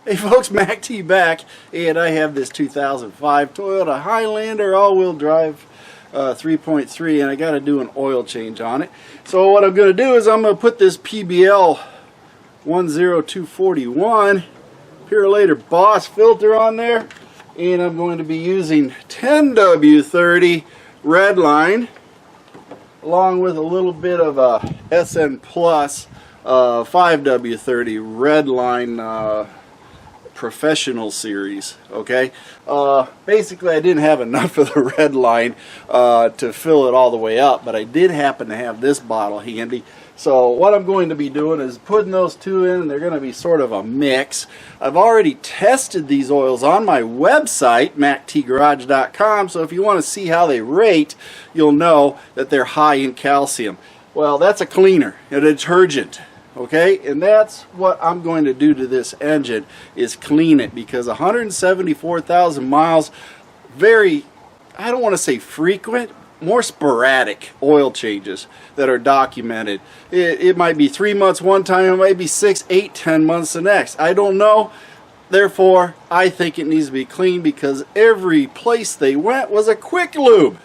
Hey folks, Mac T back, and I have this 2005 Toyota Highlander all-wheel drive 3.3, and I got to do an oil change on it. So what I'm going to do is I'm going to put this PBL 10241 Purolator Boss filter on there, and I'm going to be using 10W30 Redline along with a little bit of a SN Plus 5W30 Redline Professional series. Okay, basically I didn't have enough of the red line to fill it all the way up, but I did happen to have this bottle handy. So what I'm going to be doing is putting those two in, and they're going to be sort of a mix. I've already tested these oils on my website, mactgarage.com, so if you want to see how they rate, you'll know that they're high in calcium. Well, that's a cleaner, a detergent. Okay, and that's what I'm going to do to this engine, is clean it, because 174,000 miles, very, I don't want to say frequent, more sporadic oil changes that are documented. It might be 3 months one time, it might be 6, 8, 10 months the next. I don't know. Therefore, I think it needs to be clean, because every place they went was a quick lube.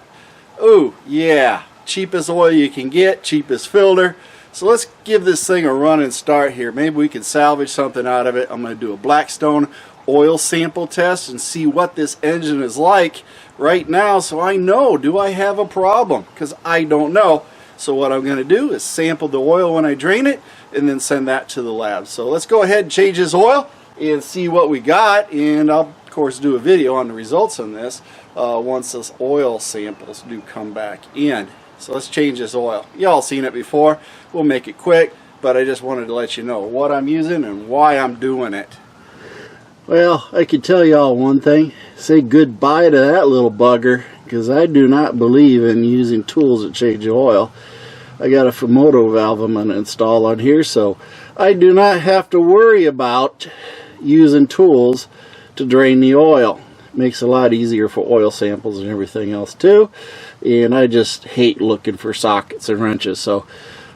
Ooh, yeah, cheapest oil you can get, cheapest filter. So let's give this thing a run and start here. Maybe we can salvage something out of it. I'm going to do a Blackstone oil sample test and see what this engine is like right now, so I know, do I have a problem? Because I don't know. So what I'm going to do is sample the oil when I drain it and then send that to the lab. So let's go ahead and change this oil and see what we got, and I'll of course do a video on the results on this once those oil samples do come back in. So let's change this oil. Y'all seen it before. We'll make it quick, but I just wanted to let you know what I'm using and why I'm doing it. Well, I can tell y'all one thing. Say goodbye to that little bugger, because I do not believe in using tools that change the oil. I got a Purolator valve I'm going to install on here, so I do not have to worry about using tools to drain the oil. Makes it a lot easier for oil samples and everything else too, and I just hate looking for sockets and wrenches. So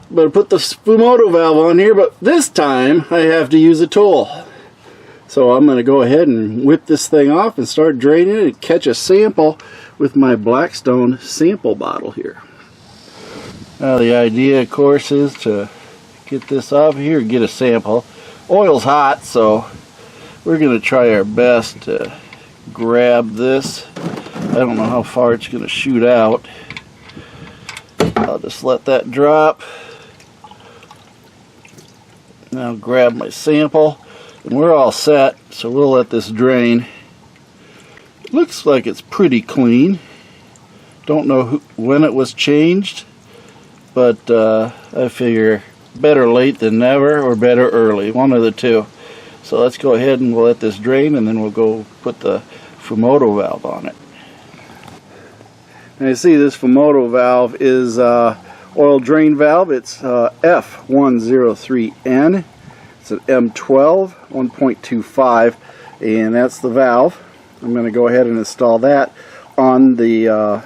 I'm going to put the Purolator valve on here, but this time I have to use a tool. So I'm going to go ahead and whip this thing off and start draining it and catch a sample with my Blackstone sample bottle here. Now the idea, of course, is to get this off here and get a sample. Oil's hot, so we're going to try our best to grab this. I don't know how far it's going to shoot out. I'll just let that drop. Now grab my sample, and we're all set, so we'll let this drain. It looks like it's pretty clean. Don't know when it was changed, but I figure better late than never, or better early, one of the two. So let's go ahead and we'll let this drain, and then we'll go put the Purolator valve on it. And you see this Purolator valve is oil drain valve. It's F103N. It's an M12 1.25, and that's the valve. I'm going to go ahead and install that on the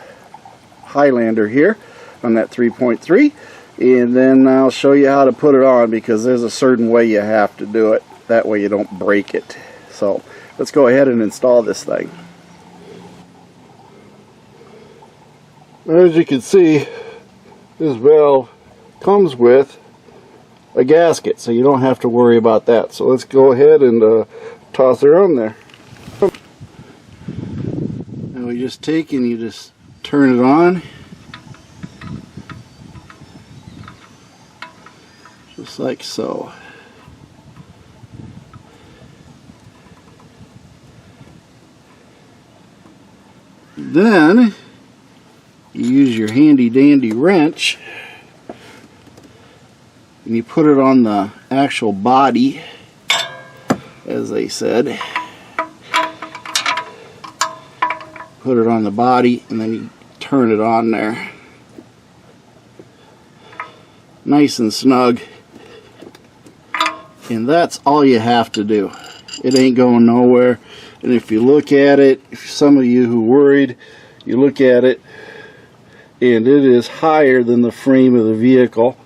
Highlander here on that 3.3, and then I'll show you how to put it on, because there's a certain way you have to do it. That way you don't break it. So let's go ahead and install this thing. As you can see, this valve comes with a gasket, so you don't have to worry about that. So let's go ahead and toss her on there. Now we just take and you just turn it on, just like so. Then you use your handy dandy wrench and you put it on the actual body, as they said. Put it on the body, and then you turn it on there. Nice and snug. And that's all you have to do. It ain't going nowhere. And if you look at it, if some of you who worried, you look at it, and it is higher than the frame of the vehicle.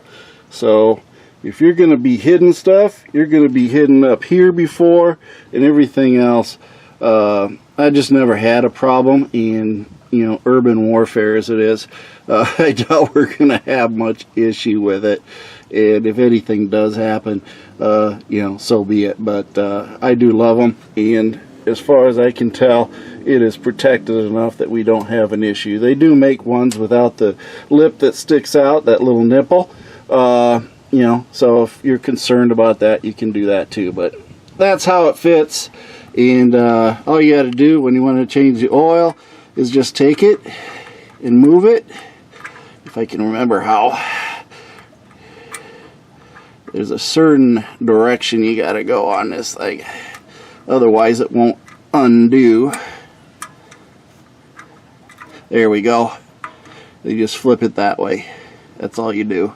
So If you're going to be hitting stuff, you're going to be hitting up here before and everything else. I just never had a problem in, you know, urban warfare as it is. I doubt we're going to have much issue with it. And if anything does happen, you know, so be it. But I do love them. And as far as I can tell, it is protected enough that we don't have an issue. They do make ones without the lip that sticks out, that little nipple. You know, so if you're concerned about that, you can do that too. But that's how it fits. And all you got to do when you want to change the oil is just take it and move it. If I can remember how. There's a certain direction you got to go on this thing. Otherwise it won't undo. There we go. You just flip it that way. That's all you do.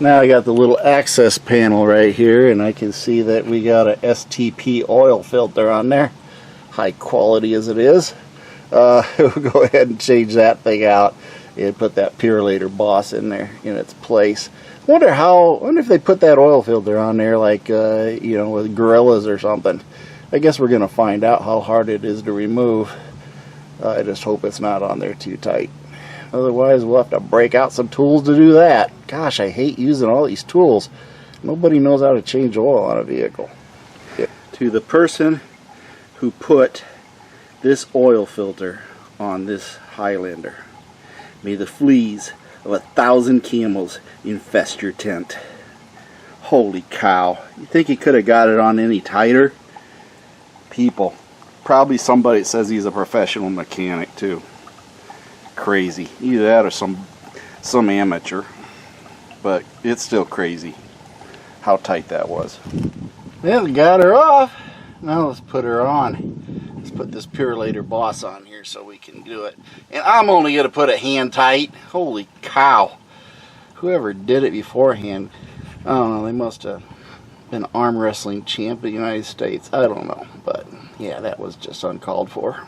Now I got the little access panel right here, and I can see that we got a STP oil filter on there. High quality as it is. We'll go ahead and change that thing out and put that Purolator Boss in there in its place. Wonder if they put that oil filter on there like you know, with gorillas or something. I guess we're gonna find out how hard it is to remove. I just hope it's not on there too tight. Otherwise we'll have to break out some tools to do that. Gosh, I hate using all these tools. Nobody knows how to change oil on a vehicle. Yeah. To the person who put this oil filter on this Highlander, may the fleas of 1,000 camels infest your tent. Holy cow. You think he could have got it on any tighter? People. Probably somebody that says he's a professional mechanic too. Crazy. Either that or some amateur. But it's still crazy how tight that was. Well, we got her off. Now let's put her on. Let's put this Purolator Boss on here so we can do it. And I'm only going to put it hand tight. Holy cow. Whoever did it beforehand, I don't know, they must have been arm wrestling champ of the United States. I don't know. But yeah, that was just uncalled for.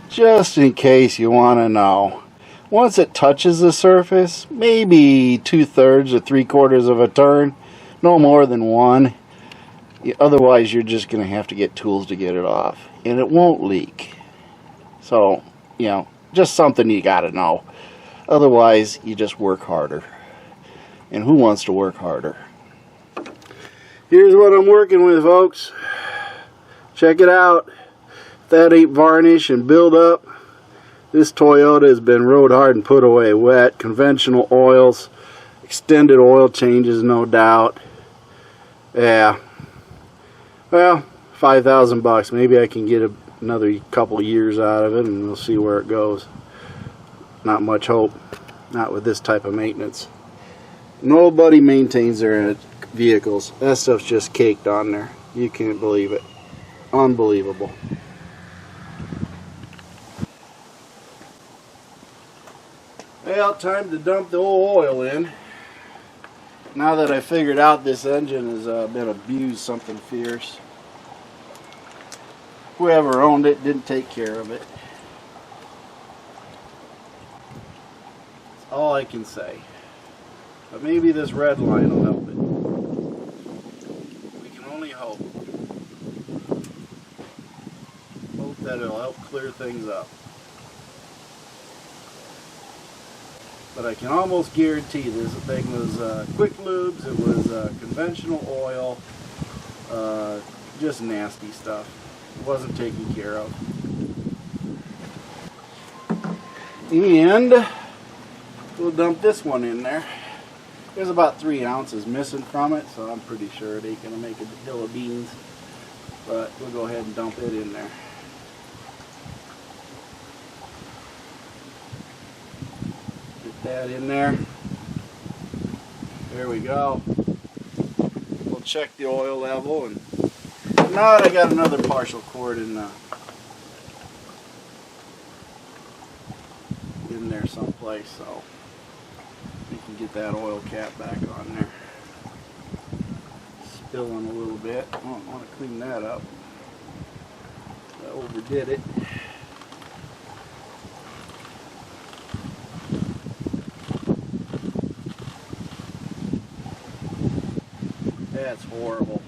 Just in case you want to know, once it touches the surface, maybe 2/3 or 3/4 of a turn, no more than one. Otherwise, you're just going to have to get tools to get it off, and it won't leak. So, you know, just something you got to know. Otherwise, you just work harder. And who wants to work harder? Here's what I'm working with, folks. Check it out. If that ain't varnish and build up, this Toyota has been rode hard and put away wet. Conventional oils, extended oil changes, no doubt. Yeah. Well, 5,000 bucks. Maybe I can get another couple years out of it, and we'll see where it goes. Not much hope. Not with this type of maintenance. Nobody maintains their vehicles. That stuff's just caked on there. You can't believe it. Unbelievable. Well, time to dump the old oil in. Now that I figured out this engine has been abused something fierce. Whoever owned it didn't take care of it. That's all I can say. But maybe this Redline will help it. We can only hope. Hope that it'll help clear things up. But I can almost guarantee this thing was quick lubes, it was conventional oil, just nasty stuff. It wasn't taken care of. And we'll dump this one in there. There's about 3 ounces missing from it, so I'm pretty sure it ain't going to make a hill of beans. But we'll go ahead and dump it in there. That in there. There we go. We'll check the oil level, and now I got another partial quart in there someplace, so we can get that oil cap back on there. Spilling a little bit. I don't want to clean that up. I overdid it. That's horrible.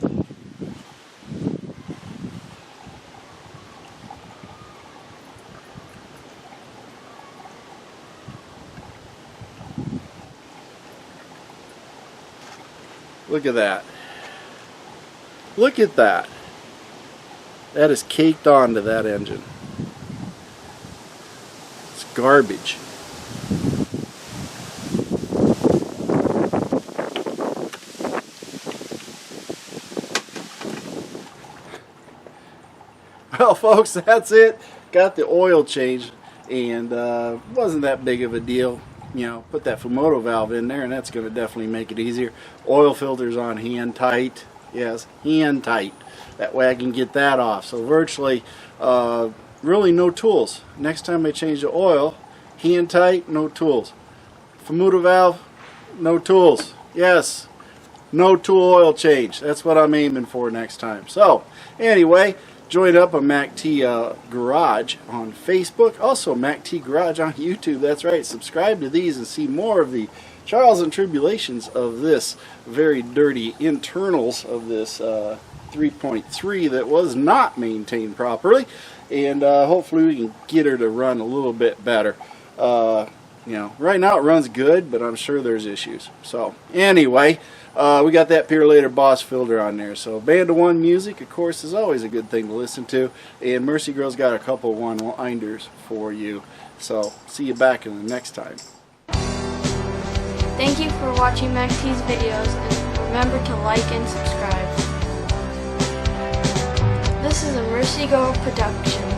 Look at that. Look at that. That is caked onto that engine. It's garbage. Well, folks, that's it. Got the oil changed, and wasn't that big of a deal. You know, put that Fumoto valve in there, and that's going to definitely make it easier. Oil filter's on hand tight. Yes, hand tight. That way I can get that off. So virtually, really no tools. Next time I change the oil, hand tight, no tools. Fumoto valve, no tools. Yes, no tool oil change. That's what I'm aiming for next time. So, anyway, join up on MacT Garage on Facebook. Also, MacT Garage on YouTube. That's right. Subscribe to these and see more of the trials and tribulations of this very dirty internals of this 3.3 that was not maintained properly. And hopefully we can get her to run a little bit better. You know, right now it runs good, but I'm sure there's issues. So, anyway, we got that Purolator Boss filter on there. So, Band of One music, of course, is always a good thing to listen to. And Mercy Girl's got a couple one-liners for you. So, see you back in the next time. Thank you for watching MacT's videos, and remember to like and subscribe. This is a Mercy Girl production.